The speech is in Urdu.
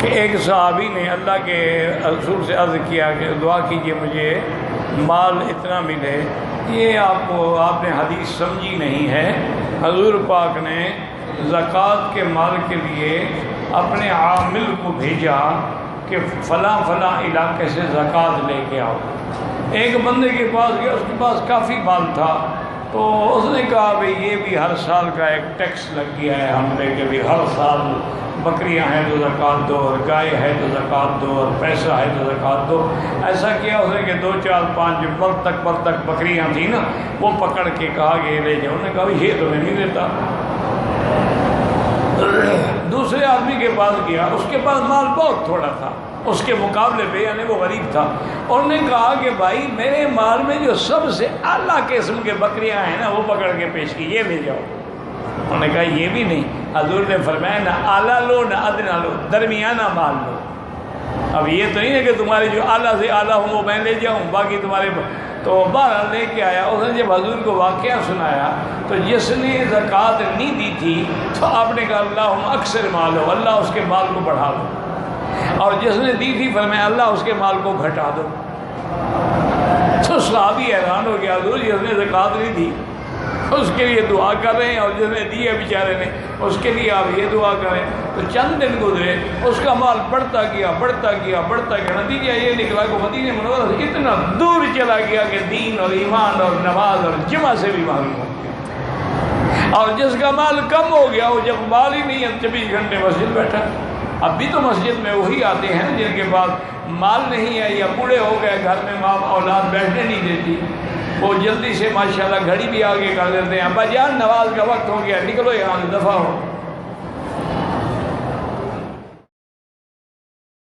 کہ ایک صحابی نے اللہ کے رسول سے عرض کیا کہ دعا کیجئے مجھے مال اتنا ملے. یہ آپ نے حدیث سمجھی نہیں ہے. حضور پاک نے زکوٰۃ کے مال کے لیے اپنے عامل کو بھیجا کہ فلاں فلاں علاقے سے زکوٰۃ لے کے آؤ. ایک بندے کے پاس گیا، اس کے پاس کافی مال تھا، تو اس نے کہا بھئی یہ بھی ہر سال کا ایک ٹیکس لگ گیا ہے ہم نے کہ بھی ہر سال بکریاں ہیں تو زکوٰۃ دو، اور گائے ہے تو زکوٰۃ دو، اور پیسہ ہے تو زکوٰۃ دو. ایسا کیا اس نے کہ 2 4 5 جو بل تک بکریاں تھیں نا، وہ پکڑ کے کہا کہ یہ لے جاؤ. انہوں نے کہا یہ تو میں نہیں دیتا. دوسرے آدمی کے پاس گیا، اس کے پاس مال بہت تھوڑا تھا اس کے مقابلے پہ، یعنی وہ غریب تھا. انہوں نے کہا کہ بھائی میرے مال میں جو سب سے اعلیٰ قسم کے بکریاں ہیں نا، وہ پکڑ کے پیش کی، یہ لے جاؤ. انہوں نے کہا یہ بھی نہیں. حضور نے فرمایا نہ اعلیٰ لو نہ ادنا لو، درمیانہ مال لو. اب یہ تو نہیں ہے کہ تمہارے جو اعلیٰ سے اعلیٰ ہوں وہ میں لے جاؤں، باقی تمہارے. تو بہرحال لے کے آیا. اس نے جب حضور کو واقعہ سنایا تو جس نے زکوٰۃ نہیں دی تھی تو آپ نے کہا اللہم اکثر مال ہو، اللہ اس کے مال کو بڑھا دو. اور جس نے دی تھی فرمایا اللہ اس کے مال کو گھٹا دو. تو صحابی حیران ہو گیا، حضور جس نے زکوٰۃ نہیں دی اس کے لیے دعا کر رہے ہیں، اور جس نے دی ہے بیچارے نے اس کے لیے آپ یہ دعا کریں. تو چند دن گزرے، اس کا مال بڑھتا گیا بڑھتا گیا بڑھتا گیا. نتیجہ یہ نکلا کہ مدینہ منورہ سے اتنا دور چلا گیا کہ دین اور ایمان اور نماز اور جمعہ سے بھی معلوم ہو گیا. اور جس کا مال کم ہو گیا، وہ جب مال ہی نہیں ہے 24 گھنٹے مسجد بیٹھا. اب بھی تو مسجد میں وہی آتے ہیں جن کے پاس مال نہیں ہے یا بوڑھے ہو گئے، گھر میں ماں اولاد بیٹھنے نہیں دیتی، وہ جلدی سے ماشاءاللہ گھڑی بھی آگے کر دیتے ہیں، ابا جان نماز کا وقت ہو گیا، نکلو یہاں سے دفع ہو.